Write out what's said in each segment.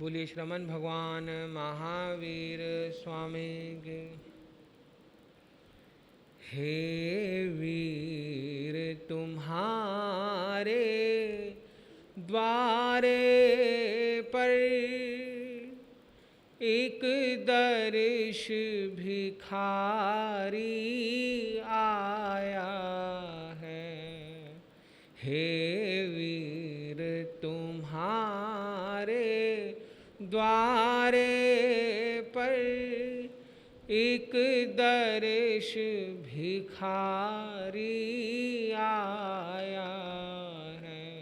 बोलिए श्रमण भगवान महावीर स्वामी के। हे वीर तुम्हारे द्वारे पर एक दर्श भिखारी आया है। हे वीर तुम्हारे द्वारे पर एक दर्श भिखारी आया है।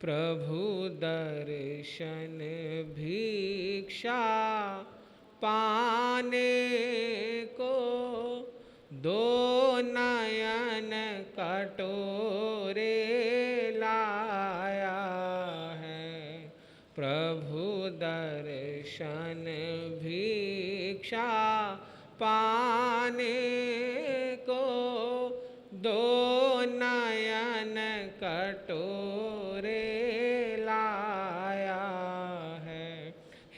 प्रभु दर्शन भिक्षा पाने को दो नयन कटोरे लाया है। प्रभु दर्शन भिक्षा पाने को दो नयन कटोरे लाया है।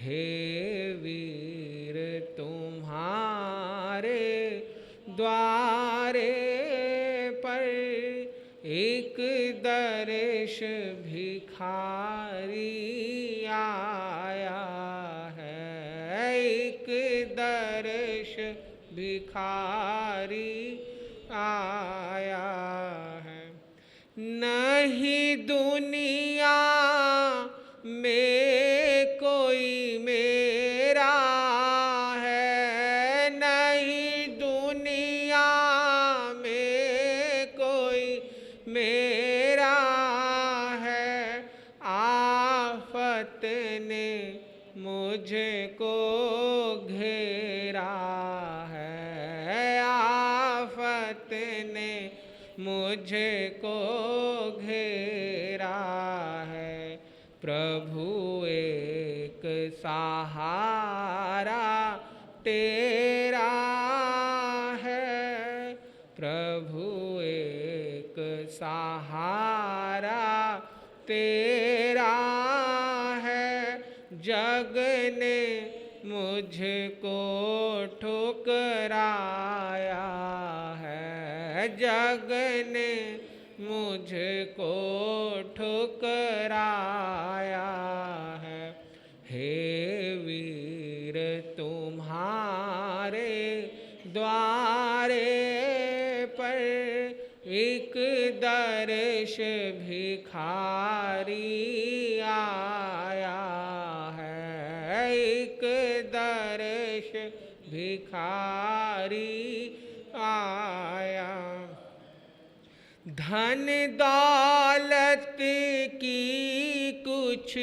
हे वीर तुम्हारे द्वारे पर एक दर्श भिखारी आया है। एक दर्श भिखारी आया है। नहीं दुनिया में कोई मेरा है, नहीं दुनिया में कोई मेरा है। आफत ने मुझको घेरा है, आफत ने मुझको घेरा है। प्रभु एक सहारा तेरा है। प्रभु एक सहारा तेरा है। जग ने मुझको ठुकराया है, जग ने मुझको ठुकराया है। हे वीर तुम्हारे द्वारे पर एक दर्श भिखारी आया है। एक दर्श भिखारी आया। धन दौलत की कुछ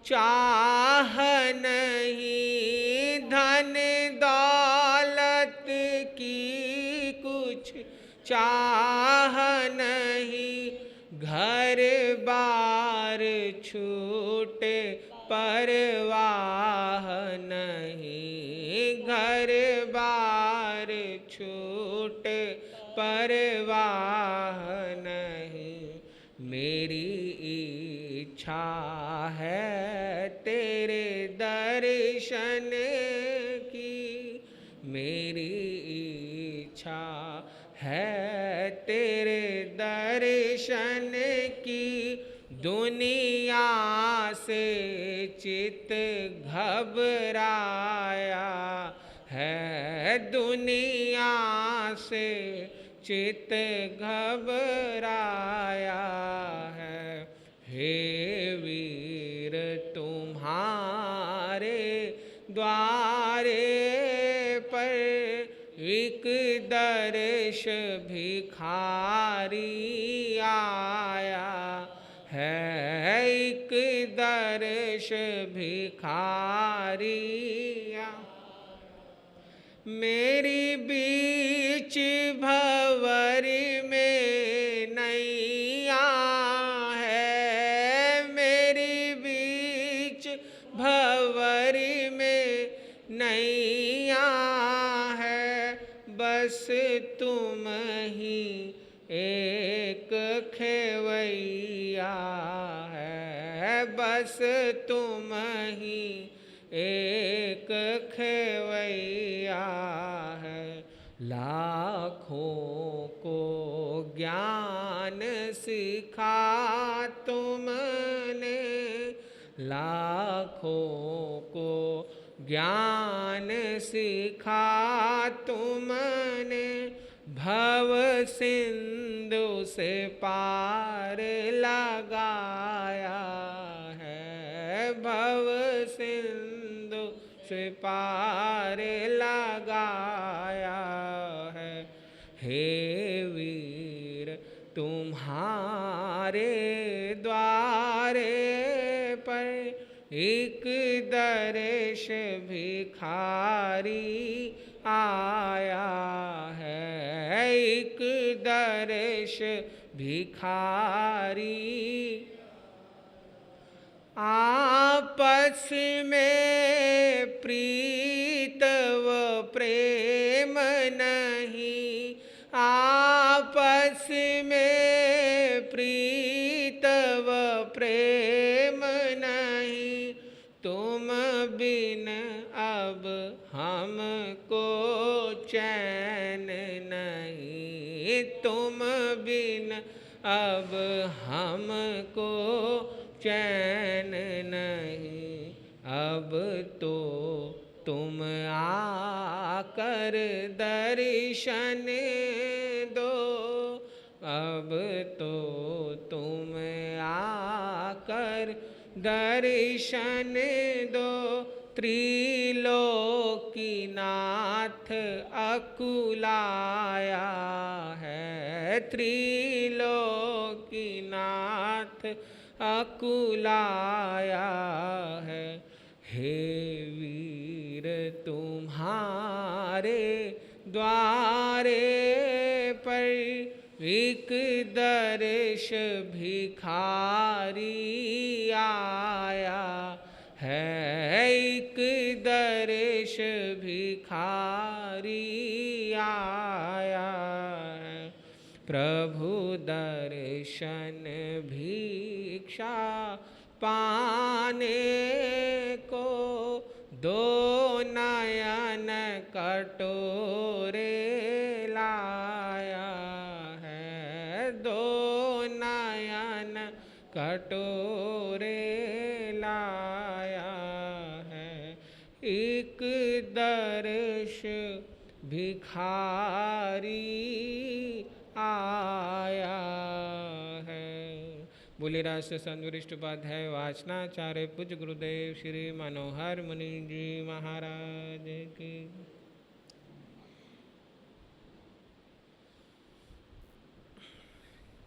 चाह नहीं, धन दौलत की कुछ चाह नहीं। घर बार छूटे परवाह नहीं, घर बार छूटे परवाह नहीं। मेरी इच्छा है तेरे दर्शन की, मेरी इच्छा है तेरे दर्शन की। दुनिया से चित घबराया है, दुनिया से चित घबराया है। हे वीर तुम्हारे द्वारे पर एक दर्श भिखारी आया है। एक दर्श भिखारी मेरी बीच भंवरी में नैया है, मेरी बीच भंवरी में नैया है। बस तुम ही एक खेवैया है, बस तुम ही एक खेवैया है। लाखों को ज्ञान सिखा तुमने, लाखों को ज्ञान सिखा तुमने, भव सिंधु से पार लगाया है, भव सिंधु से पार लगाया है। हे वीर तुम्हारे द्वारे पर एक दर्श भिखारी आया है, एक दर्श भिखारी। आपस में प्रीत व प्रेम नहीं, आपस में प्रीत व प्रेम नहीं, तुम बिन अब हमको चैन नहीं, तुम बिन अब हमको चैन नहीं। अब तो तुम आकर दर्शन दो, अब तो तुम आकर दर्शन दो, त्रिलोकीनाथ अकुलाया है, त्रिलोकीनाथ अकुलाया है। हे वीर तुम्हारे द्वारे पर एक दर्श भिखारी आया है, एक दर्श भिखारी आया है। प्रभु दर्शन भिक्षा पाने को दो नयन कटोरे लाया है, दो नयन कटोरे लाया है। एक दर्श भिखारी आया है। बोले राष्ट्र संत वरिष्ठ उपाध्याय वाचनाचार्य पूज्य गुरुदेव श्री मनोहर मुनि जी महाराज की।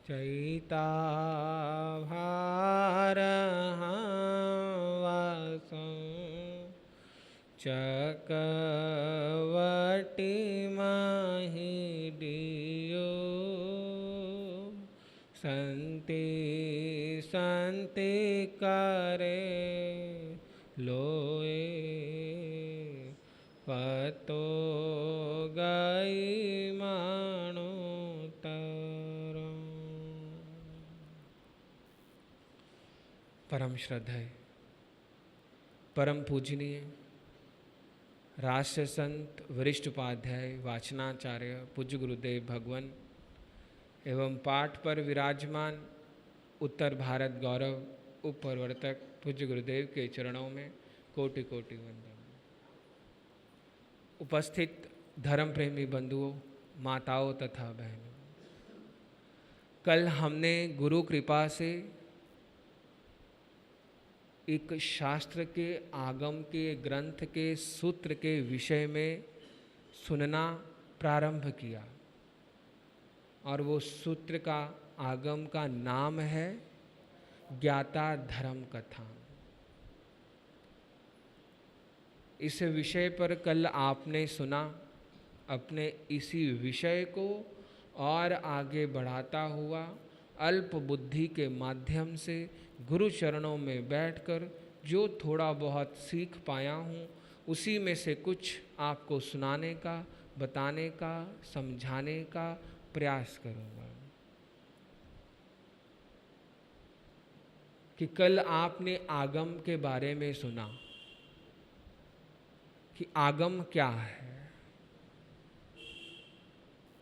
चैता भारहावासं चकवटी माही दियो, संति संति करे लोए, पतो गई मानो तरम। परम श्रद्धेय परम पूजनीय राष्ट्र संत वरिष्ठ उपाध्याय वाचनाचार्य पूज्य गुरुदेव भगवान एवं पाठ पर विराजमान उत्तर भारत गौरव उप प्रवर्तक पूज्य गुरुदेव के चरणों में कोटि कोटि वंदन। उपस्थित धर्म प्रेमी बंधुओं, माताओं तथा बहनों, कल हमने गुरु कृपा से एक शास्त्र के आगम के ग्रंथ के सूत्र के विषय में सुनना प्रारंभ किया और वो सूत्र का आगम का नाम है ज्ञाता धर्म कथा। इस विषय पर कल आपने सुना। अपने इसी विषय को और आगे बढ़ाता हुआ अल्प बुद्धि के माध्यम से गुरु चरणों में बैठकर जो थोड़ा बहुत सीख पाया हूँ उसी में से कुछ आपको सुनाने का, बताने का, समझाने का प्रयास करूँगा। कि कल आपने आगम के बारे में सुना कि आगम क्या है,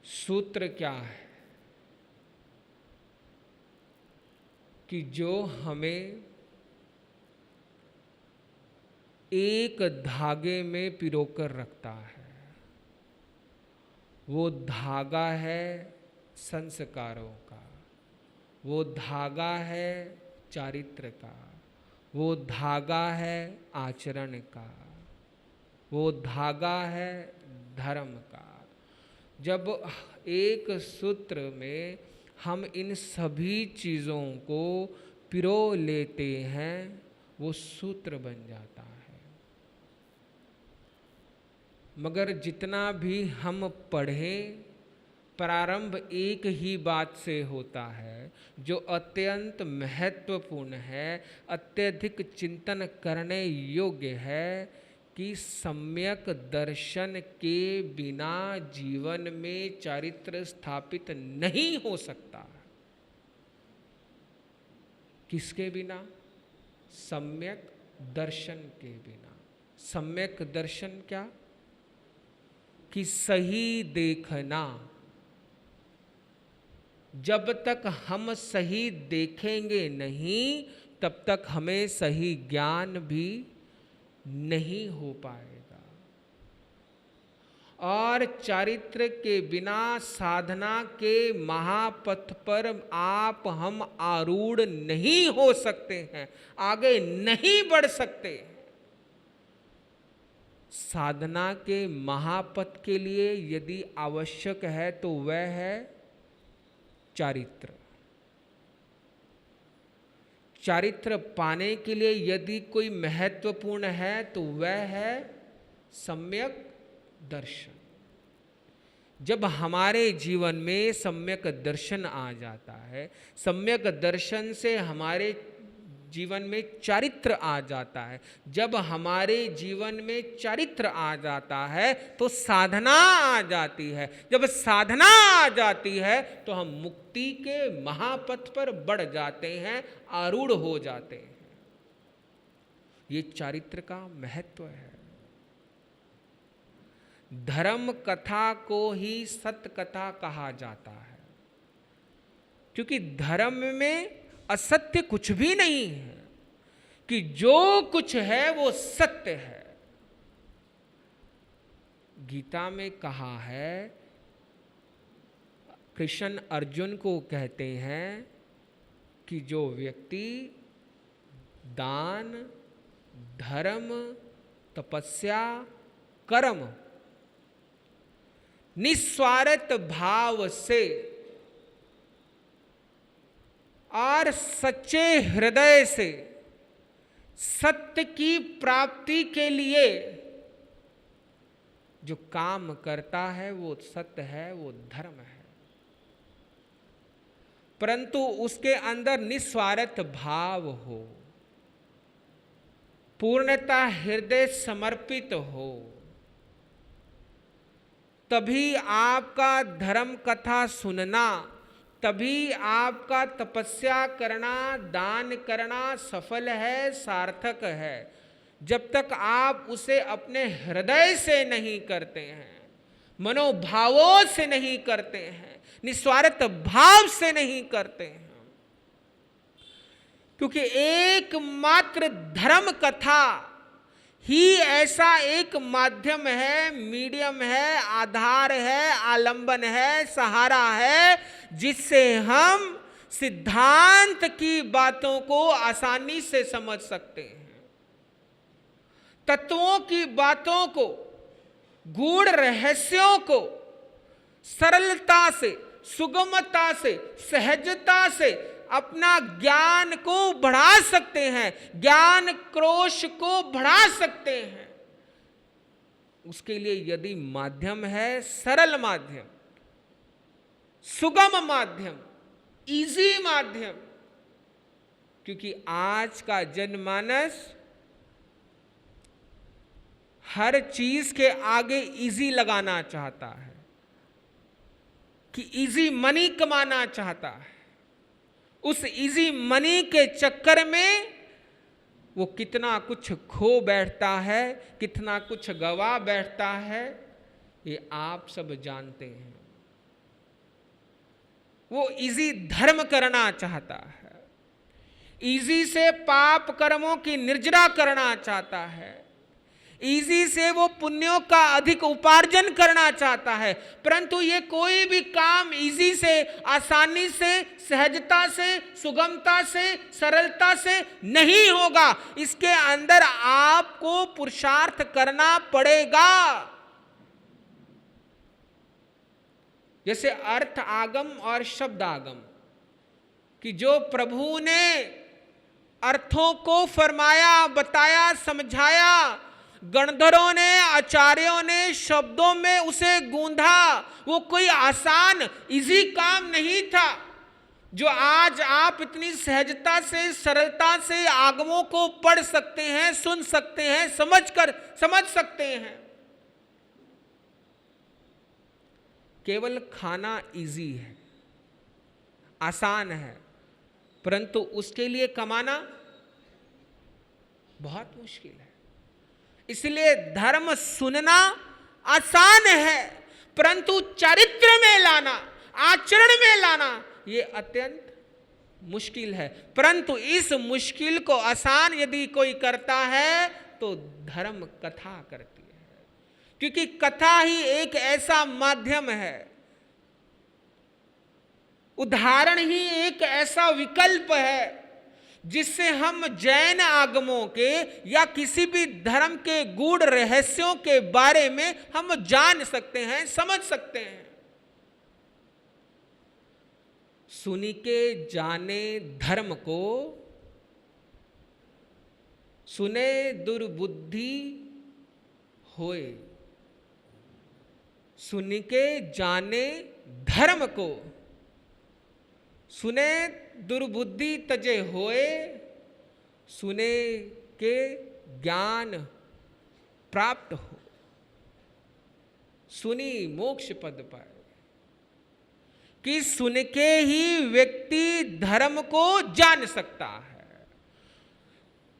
सूत्र क्या है, कि जो हमें एक धागे में पिरोकर रखता है। वो धागा है संस्कारों का, वो धागा है चारित्र का, वो धागा है आचरण का, वो धागा है धर्म का। जब एक सूत्र में हम इन सभी चीज़ों को पिरो लेते हैं, वो सूत्र बन जाता है। मगर जितना भी हम पढ़ें, प्रारंभ एक ही बात से होता है जो अत्यंत महत्वपूर्ण है, अत्यधिक चिंतन करने योग्य है, कि सम्यक दर्शन के बिना जीवन में चारित्र स्थापित नहीं हो सकता। किसके बिना? सम्यक दर्शन के बिना। सम्यक दर्शन क्या? कि सही देखना। जब तक हम सही देखेंगे नहीं, तब तक हमें सही ज्ञान भी नहीं हो पाएगा। और चारित्र के बिना साधना के महापथ पर आप हम आरूढ़ नहीं हो सकते हैं, आगे नहीं बढ़ सकते। साधना के महापथ के लिए यदि आवश्यक है तो वह है चारित्र। चारित्र पाने के लिए यदि कोई महत्वपूर्ण है तो वह है सम्यक दर्शन। जब हमारे जीवन में सम्यक दर्शन आ जाता है, सम्यक दर्शन से हमारे जीवन में चारित्र आ जाता है, जब हमारे जीवन में चारित्र आ जाता है तो साधना आ जाती है। जब साधना आ जाती है तो हम मुक्ति के महापथ पर बढ़ जाते हैं, आरूढ़ हो जाते हैं। ये चारित्र का महत्व है। धर्म कथा को ही सत्य कथा कहा जाता है, क्योंकि धर्म में असत्य कुछ भी नहीं है, कि जो कुछ है वो सत्य है। गीता में कहा है, कृष्ण अर्जुन को कहते हैं कि जो व्यक्ति दान, धर्म, तपस्या, कर्म निस्वार्थ भाव से और सच्चे हृदय से सत्य की प्राप्ति के लिए जो काम करता है वो सत्य है, वो धर्म है। परंतु उसके अंदर निस्वार्थ भाव हो, पूर्णता हृदय समर्पित हो, तभी आपका धर्म कथा सुनना, तभी आपका तपस्या करना, दान करना सफल है, सार्थक है। जब तक आप उसे अपने हृदय से नहीं करते हैं, मनोभावों से नहीं करते हैं, निस्वार्थ भाव से नहीं करते हैं। क्योंकि एकमात्र धर्म कथा ही ऐसा एक माध्यम है, मीडियम है, आधार है, आलंबन है, सहारा है, जिससे हम सिद्धांत की बातों को आसानी से समझ सकते हैं, तत्वों की बातों को, गूढ़ रहस्यों को सरलता से, सुगमता से, सहजता से अपना ज्ञान को बढ़ा सकते हैं, ज्ञान क्रोश को बढ़ा सकते हैं। उसके लिए यदि माध्यम है, सरल माध्यम, सुगम माध्यम, इजी माध्यम, क्योंकि आज का जनमानस हर चीज के आगे इजी लगाना चाहता है, कि इजी मनी कमाना चाहता है। उस इजी मनी के चक्कर में वो कितना कुछ खो बैठता है, कितना कुछ गवा बैठता है, ये आप सब जानते हैं। वो इजी धर्म करना चाहता है, इजी से पाप कर्मों की निर्जरा करना चाहता है, इजी से वो पुण्यों का अधिक उपार्जन करना चाहता है। परंतु ये कोई भी काम इजी से, आसानी से, सहजता से, सुगमता से, सरलता से नहीं होगा। इसके अंदर आपको पुरुषार्थ करना पड़ेगा। जैसे अर्थ आगम और शब्द आगम कि जो प्रभु ने अर्थों को फरमाया, बताया, समझाया, गणधरों ने, आचार्यों ने शब्दों में उसे गूंधा, वो कोई आसान इजी काम नहीं था जो आज आप इतनी सहजता से, सरलता से आगमों को पढ़ सकते हैं, सुन सकते हैं, समझ सकते हैं। केवल खाना इजी है, आसान है, परंतु उसके लिए कमाना बहुत मुश्किल है। इसलिए धर्म सुनना आसान है, परंतु चरित्र में लाना, आचरण में लाना ये अत्यंत मुश्किल है। परंतु इस मुश्किल को आसान यदि कोई करता है तो धर्म कथा करती है, क्योंकि कथा ही एक ऐसा माध्यम है, उदाहरण ही एक ऐसा विकल्प है जिससे हम जैन आगमों के या किसी भी धर्म के गूढ़ रहस्यों के बारे में हम जान सकते हैं, समझ सकते हैं। सुनी के जाने धर्म को, सुने दुर्बुद्धि होए। सुनी के जाने धर्म को, सुने दुर्बुद्धि तजे होए। सुने के ज्ञान प्राप्त हो, सुनी मोक्ष पद पाए। कि सुन के ही व्यक्ति धर्म को जान सकता है,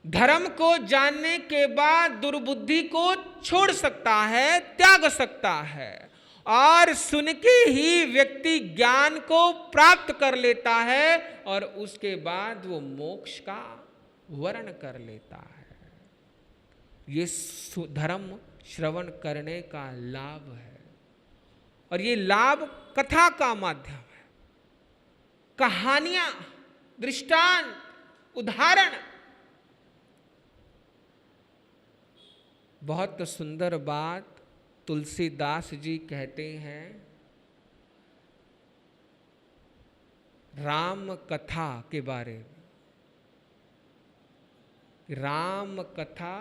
धर्म को जानने के बाद दुर्बुद्धि को छोड़ सकता है, त्याग सकता है, और सुन के ही व्यक्ति ज्ञान को प्राप्त कर लेता है और उसके बाद वो मोक्ष का वर्ण कर लेता है। ये धर्म श्रवण करने का लाभ है, और ये लाभ कथा का माध्यम है। कहानियां, दृष्टांत, उदाहरण। बहुत सुंदर बात तुलसीदास जी कहते हैं, राम कथा के बारे में। राम कथा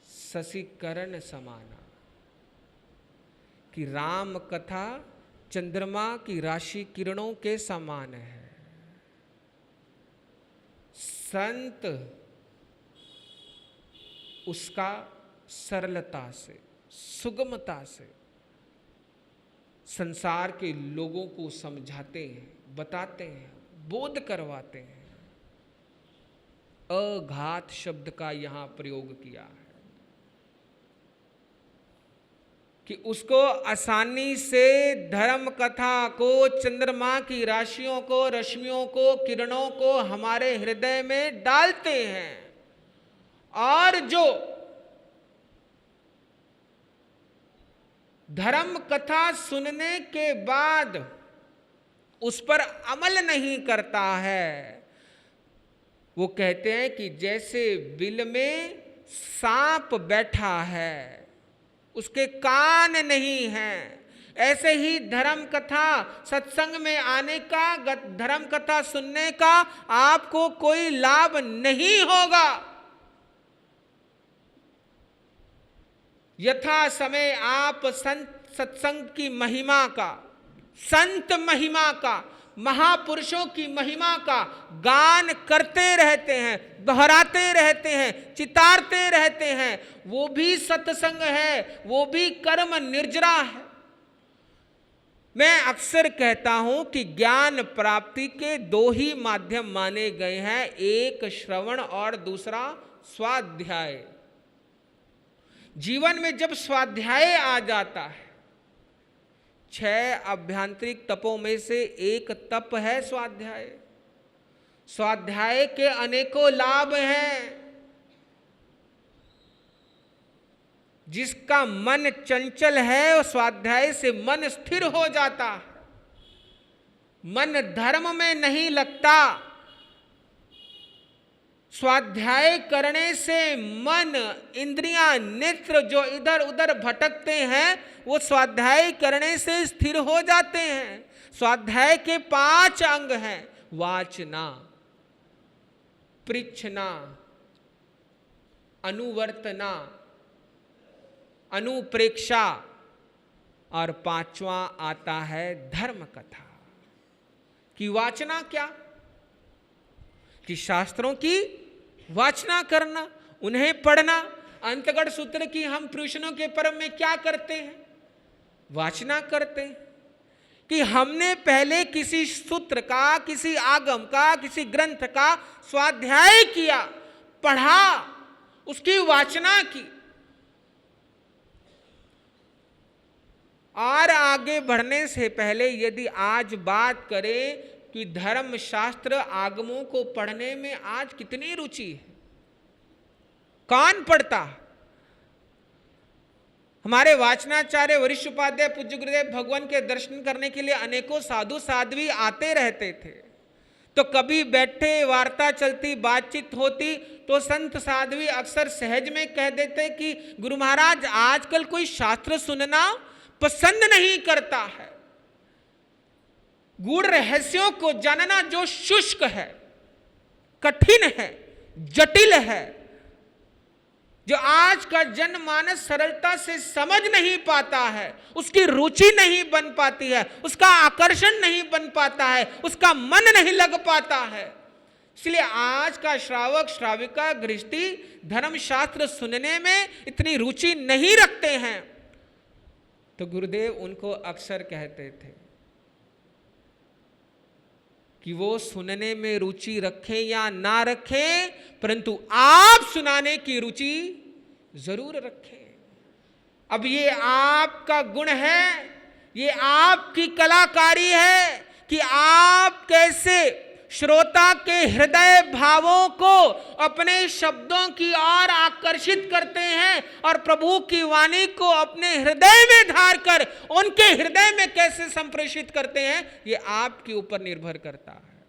शशिकरण समाना, कि राम कथा चंद्रमा की राशि किरणों के समान है। संत उसका सरलता से, सुगमता से संसार के लोगों को समझाते हैं, बताते हैं, बोध करवाते हैं। अघात शब्द का यहां प्रयोग किया है कि उसको आसानी से धर्म कथा को, चंद्रमा की राशियों को, रश्मियों को, किरणों को हमारे हृदय में डालते हैं, और जो धर्म कथा सुनने के बाद उस पर अमल नहीं करता है, वो कहते हैं कि जैसे बिल में सांप बैठा है, उसके कान नहीं हैं, ऐसे ही धर्म कथा, सत्संग में आने का, धर्म कथा सुनने का आपको कोई लाभ नहीं होगा। यथा समय आप सत्संग की महिमा का, संत महिमा का, महापुरुषों की महिमा का गान करते रहते हैं, दोहराते रहते हैं, चितारते रहते हैं, वो भी सत्संग है, वो भी कर्म निर्जरा है। मैं अक्सर कहता हूं कि ज्ञान प्राप्ति के दो ही माध्यम माने गए हैं, एक श्रवण और दूसरा स्वाध्याय। जीवन में जब स्वाध्याय आ जाता है, 6 आभ्यंतरिक तपों में से एक तप है स्वाध्याय। स्वाध्याय के अनेकों लाभ हैं। जिसका मन चंचल है, स्वाध्याय से मन स्थिर हो जाता है, मन धर्म में नहीं लगता। स्वाध्याय करने से मन, इंद्रियां, नेत्र जो इधर उधर भटकते हैं, वो स्वाध्याय करने से स्थिर हो जाते हैं। स्वाध्याय के 5 अंग हैं: वाचना, पृच्छना, अनुवर्तना, अनुप्रेक्षा और 5वां आता है धर्म कथा। कि वाचना क्या? कि शास्त्रों की वाचना करना, उन्हें पढ़ना। अंतगढ़ सूत्र की हम प्रश्नों के पर्व में क्या करते हैं? वाचना करते हैं। कि हमने पहले किसी सूत्र का, किसी आगम का, किसी ग्रंथ का स्वाध्याय किया, पढ़ा, उसकी वाचना की, और आगे बढ़ने से पहले यदि आज बात करें कि धर्म शास्त्र आगमों को पढ़ने में आज कितनी रुचि है, कौन पढ़ता? हमारे वाचनाचार्य वरिष्ठ उपाध्याय पूज्य गुरुदेव भगवान के दर्शन करने के लिए अनेकों साधु साध्वी आते रहते थे। तो कभी बैठे, वार्ता चलती, बातचीत होती, तो संत साध्वी अक्सर सहज में कह देते कि गुरु महाराज आजकल कोई शास्त्र सुनना पसंद नहीं करता है। गूढ़ रहस्यों को जानना जो शुष्क है, कठिन है, जटिल है, जो आज का जनमानस सरलता से समझ नहीं पाता है, उसकी रुचि नहीं बन पाती है, उसका आकर्षण नहीं बन पाता है, उसका मन नहीं लग पाता है, इसलिए आज का श्रावक श्राविका गृहस्थी धर्मशास्त्र सुनने में इतनी रुचि नहीं रखते हैं। तो गुरुदेव उनको अक्सर कहते थे कि वो सुनने में रुचि रखें या ना रखें, परंतु आप सुनाने की रुचि जरूर रखें। अब ये आपका गुण है, ये आपकी कलाकारी है कि आप कैसे श्रोता के हृदय भावों को अपने शब्दों की ओर आकर्षित करते हैं और प्रभु की वाणी को अपने हृदय में धार कर उनके हृदय में कैसे संप्रेषित करते हैं, ये आपके ऊपर निर्भर करता है,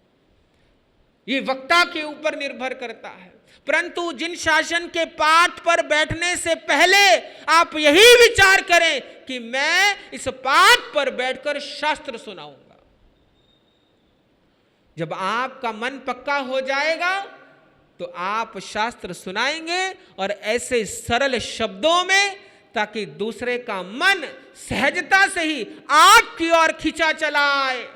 ये वक्ता के ऊपर निर्भर करता है। परंतु जिन शासन के पाठ पर बैठने से पहले आप यही विचार करें कि मैं इस पाठ पर बैठकर शास्त्र सुनाऊंगा। जब आपका मन पक्का हो जाएगा तो आप शास्त्र सुनाएंगे और ऐसे सरल शब्दों में, ताकि दूसरे का मन सहजता से ही आपकी ओर खींचा चला आए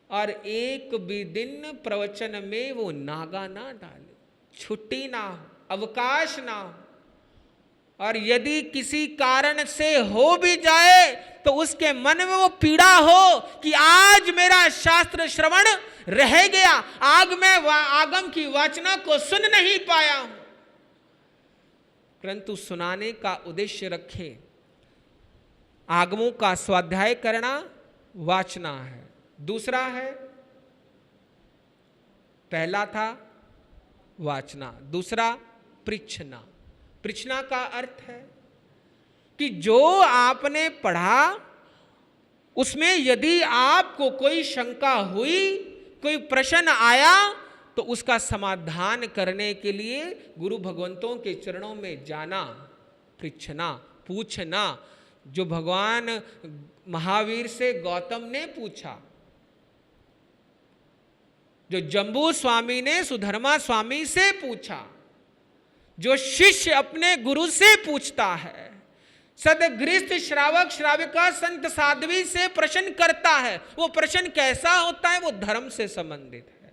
और एक भी दिन प्रवचन में वो नागा ना डाले, छुट्टी ना हो, अवकाश ना हो। और यदि किसी कारण से हो भी जाए तो उसके मन में वो पीड़ा हो कि आज मेरा शास्त्र श्रवण रह गया, आज मैं आगम की वाचना को सुन नहीं पाया हूं। परंतु सुनाने का उद्देश्य रखें। आगमों का स्वाध्याय करना वाचना है। दूसरा है, पहला था वाचना, दूसरा पृच्छना। पृच्छना का अर्थ है कि जो आपने पढ़ा उसमें यदि आपको कोई शंका हुई, कोई प्रश्न आया, तो उसका समाधान करने के लिए गुरु भगवंतों के चरणों में जाना, पृच्छना, पूछना। जो भगवान महावीर से गौतम ने पूछा, जो जम्बू स्वामी ने सुधर्मा स्वामी से पूछा, जो शिष्य अपने गुरु से पूछता है, सदगृहस्थ श्रावक श्राविका संत साध्वी से प्रश्न करता है, वो प्रश्न कैसा होता है? वो धर्म से संबंधित है,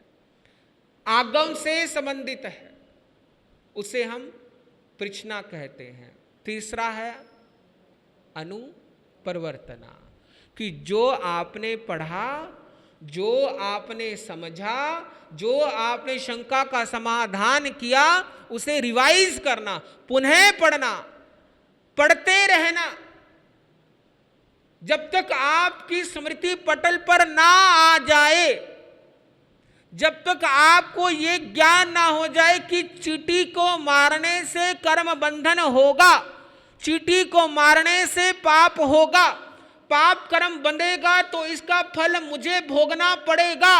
आगम से संबंधित है, उसे हम पृच्छना कहते हैं। तीसरा है अनुपरिवर्तना। कि जो आपने पढ़ा, जो आपने समझा, जो आपने शंका का समाधान किया, उसे रिवाइज करना, पुनः पढ़ना, पढ़ते रहना। जब तक आपकी स्मृति पटल पर ना आ जाए, जब तक आपको ये ज्ञान ना हो जाए कि चींटी को मारने से कर्म बंधन होगा, चींटी को मारने से पाप होगा, पाप कर्म बंधेगा तो इसका फल मुझे भोगना पड़ेगा,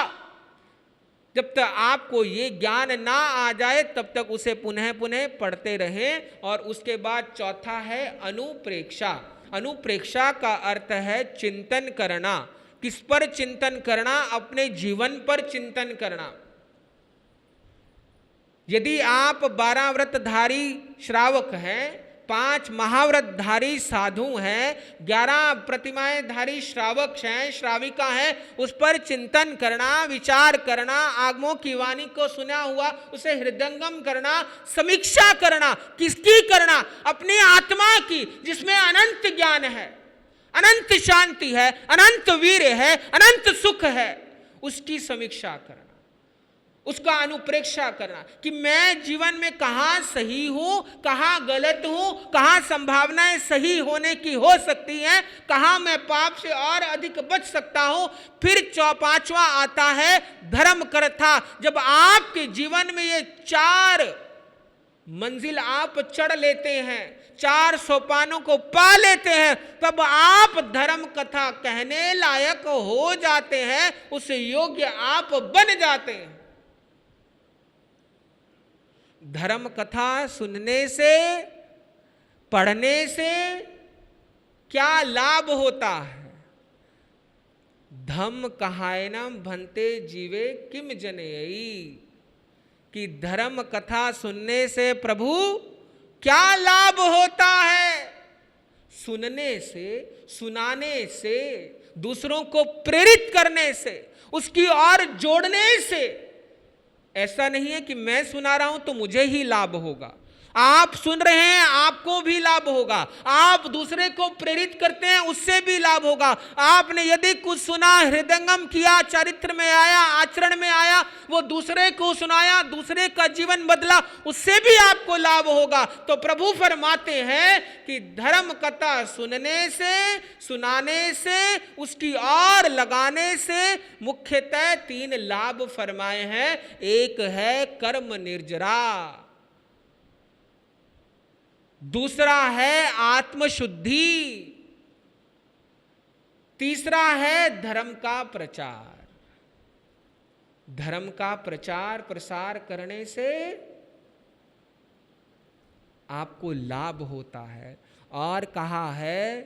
जब तक आपको ये ज्ञान ना आ जाए तब तक उसे पुनः पुनः पढ़ते रहें। और उसके बाद चौथा है अनुप्रेक्षा। अनुप्रेक्षा का अर्थ है चिंतन करना। किस पर चिंतन करना? अपने जीवन पर चिंतन करना। यदि आप 12 व्रतधारी श्रावक हैं, 5 महाव्रतधारी साधु हैं, 11 प्रतिमाएं धारी श्रावक हैं, श्राविका हैं, उस पर चिंतन करना, विचार करना, आगमों की वाणी को सुना हुआ उसे हृदयंगम करना, समीक्षा करना। किसकी करना? अपनी आत्मा की, जिसमें अनंत ज्ञान है, अनंत शांति है, अनंत वीर है, अनंत सुख है, उसकी समीक्षा करना, उसका अनुप्रेक्षा करना कि मैं जीवन में कहां सही हूं, कहां गलत हूं, कहां संभावनाएं सही होने की हो सकती हैं, कहां मैं पाप से और अधिक बच सकता हूं। फिर 5वां आता है धर्म कथा। जब आपके जीवन में ये 4 मंजिल आप चढ़ लेते हैं, 4 सोपानों को पा लेते हैं, तब आप धर्म कथा कहने लायक हो जाते हैं, उस योग्य आप बन जाते हैं। धर्म कथा सुनने से, पढ़ने से क्या लाभ होता है? धम्म कहायनम भन्ते जीवे किम जनयी, कि धर्म कथा सुनने से प्रभु क्या लाभ होता है? सुनने से, सुनाने से, दूसरों को प्रेरित करने से, उसकी ओर जोड़ने से। ऐसा नहीं है कि मैं सुना रहा हूं तो मुझे ही लाभ होगा। आप सुन रहे हैं, आपको भी लाभ होगा। आप दूसरे को प्रेरित करते हैं, उससे भी लाभ होगा। आपने यदि कुछ सुना, हृदयंगम किया, चरित्र में आया, आचरण में आया, वो दूसरे को सुनाया, दूसरे का जीवन बदला, उससे भी आपको लाभ होगा। तो प्रभु फरमाते हैं कि धर्म कथा सुनने से, सुनाने से, उसकी ओर लगाने से मुख्यतः 3 लाभ फरमाए हैं। एक है कर्म निर्जरा, दूसरा है आत्मशुद्धि, तीसरा है धर्म का प्रचार। धर्म का प्रचार प्रसार करने से आपको लाभ होता है। और कहा है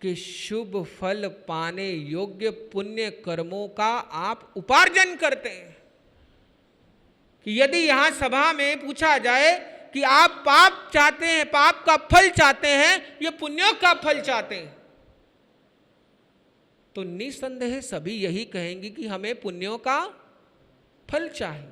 कि शुभ फल पाने योग्य पुण्य कर्मों का आप उपार्जन करते हैं। कि यदि यहां सभा में पूछा जाए कि आप पाप चाहते हैं, पाप का फल चाहते हैं, ये पुण्यों का फल चाहते हैं, तो निसंदेह सभी यही कहेंगे कि हमें पुण्यों का फल चाहिए,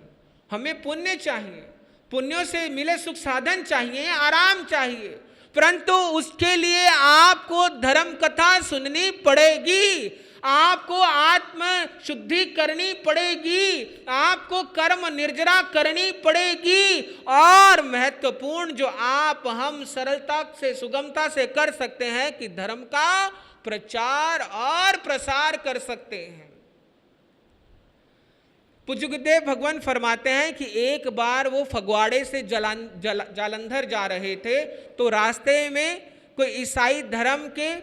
हमें पुण्य चाहिए, पुण्यों से मिले सुख साधन चाहिए, आराम चाहिए। परंतु उसके लिए आपको धर्म कथा सुननी पड़ेगी, आपको आत्म शुद्धि करनी पड़ेगी, आपको कर्म निर्जरा करनी पड़ेगी। और महत्वपूर्ण जो आप हम सरलता से, सुगमता से कर सकते हैं कि धर्म का प्रचार और प्रसार कर सकते हैं। पूज्य गुरुदेव भगवान फरमाते हैं कि एक बार वो फगवाड़े से जालंधर जा रहे थे, तो रास्ते में कोई ईसाई धर्म के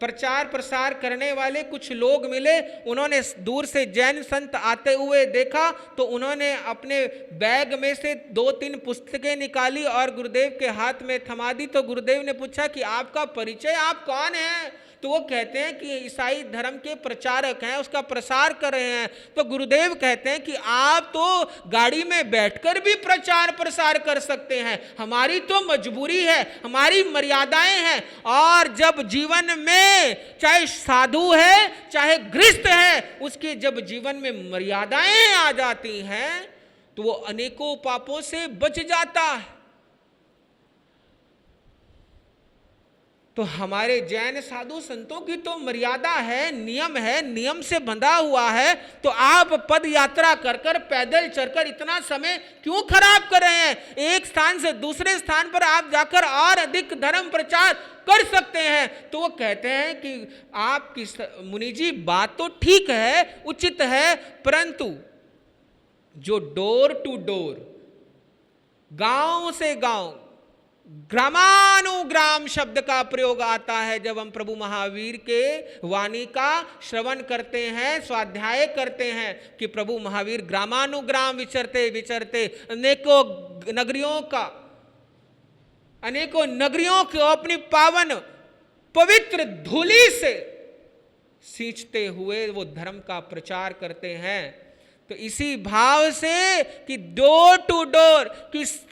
प्रचार प्रसार करने वाले कुछ लोग मिले। उन्होंने दूर से जैन संत आते हुए देखा तो उन्होंने अपने बैग में से 2-3 पुस्तकें निकाली और गुरुदेव के हाथ में थमा दी। तो गुरुदेव ने पूछा कि आपका परिचय, आप कौन हैं? तो वो कहते हैं कि ईसाई धर्म के प्रचारक हैं, उसका प्रसार कर रहे हैं। तो गुरुदेव कहते हैं कि आप तो गाड़ी में बैठकर भी प्रचार प्रसार कर सकते हैं, हमारी तो मजबूरी है, हमारी मर्यादाएं हैं। और जब जीवन में चाहे साधु है चाहे गृहस्थ है, उसके जब जीवन में मर्यादाएं आ जाती हैं तो वो अनेकों पापों से बच जाता है। तो हमारे जैन साधु संतों की तो मर्यादा है, नियम से बंधा हुआ है। तो आप पद यात्रा कर कर, पैदल चलकर इतना समय क्यों खराब कर रहे हैं? एक स्थान से दूसरे स्थान पर आप जाकर और अधिक धर्म प्रचार कर सकते हैं। तो वो कहते हैं कि आपकी मुनि जी बात तो ठीक है, उचित है, परंतु जो डोर टू डोर, गांव से गांव, ग्रामानुग्राम शब्द का प्रयोग आता है जब हम प्रभु महावीर के वाणी का श्रवण करते हैं, स्वाध्याय करते हैं कि प्रभु महावीर ग्रामानुग्राम विचरते विचरते अनेकों नगरियों को अपनी पावन पवित्र धूलि से सींचते हुए वो धर्म का प्रचार करते हैं। तो इसी भाव से कि डोर टू डोर,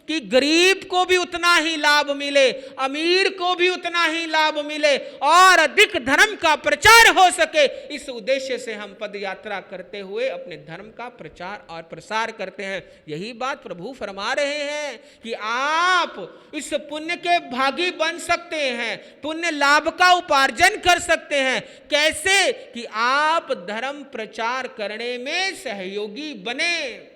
कि गरीब को भी उतना ही लाभ मिले, अमीर को भी उतना ही लाभ मिले और अधिक धर्म का प्रचार हो सके, इस उद्देश्य से हम पद यात्रा करते हुए अपने धर्म का प्रचार और प्रसार करते हैं। यही बात प्रभु फरमा रहे हैं कि आप इस पुण्य के भागी बन सकते हैं, पुण्य लाभ का उपार्जन कर सकते हैं। कैसे? कि आप धर्म प्रचार करने में सहयोगी बने।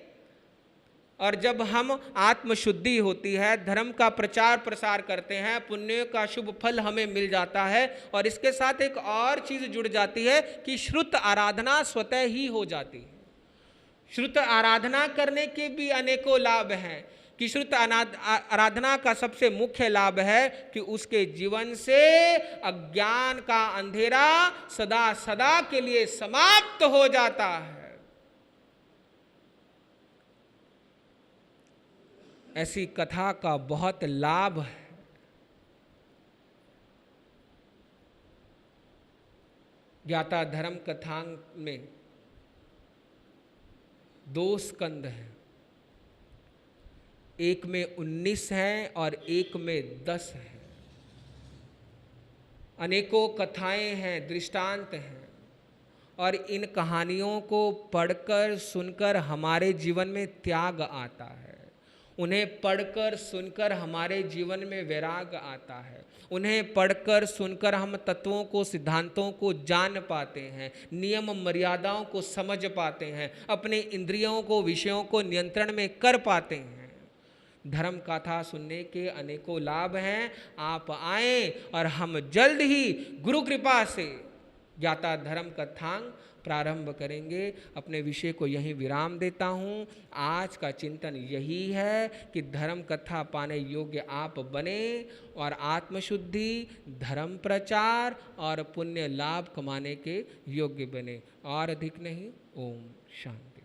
और जब हम आत्मशुद्धि होती है, धर्म का प्रचार प्रसार करते हैं, पुण्य का शुभ फल हमें मिल जाता है। और इसके साथ एक और चीज जुड़ जाती है कि श्रुत आराधना स्वतः ही हो जाती है। श्रुत आराधना करने के भी अनेकों लाभ हैं। कि श्रुत आराधना का सबसे मुख्य लाभ है कि उसके जीवन से अज्ञान का अंधेरा सदा सदा के लिए समाप्त हो जाता है। ऐसी कथा का बहुत लाभ है। ज्ञाता धर्म कथा में 2 स्कंद हैं, एक में 19 है और एक में 10 है। अनेकों कथाएं हैं, दृष्टांत हैं, और इन कहानियों को पढ़कर सुनकर हमारे जीवन में त्याग आता है। उन्हें पढ़कर सुनकर हमारे जीवन में वैराग आता है। उन्हें पढ़कर सुनकर हम तत्वों को, सिद्धांतों को जान पाते हैं, नियम मर्यादाओं को समझ पाते हैं, अपने इंद्रियों को, विषयों को नियंत्रण में कर पाते हैं। धर्म कथा सुनने के अनेकों लाभ हैं। आप आएं और हम जल्द ही गुरु कृपा से ज्ञाता धर्म कथांग प्रारंभ करेंगे। अपने विषय को यहीं विराम देता हूँ। आज का चिंतन यही है कि धर्म कथा पाने योग्य आप बने और आत्मशुद्धि, धर्म प्रचार और पुण्य लाभ कमाने के योग्य बने, और अधिक नहीं। ओम शांति।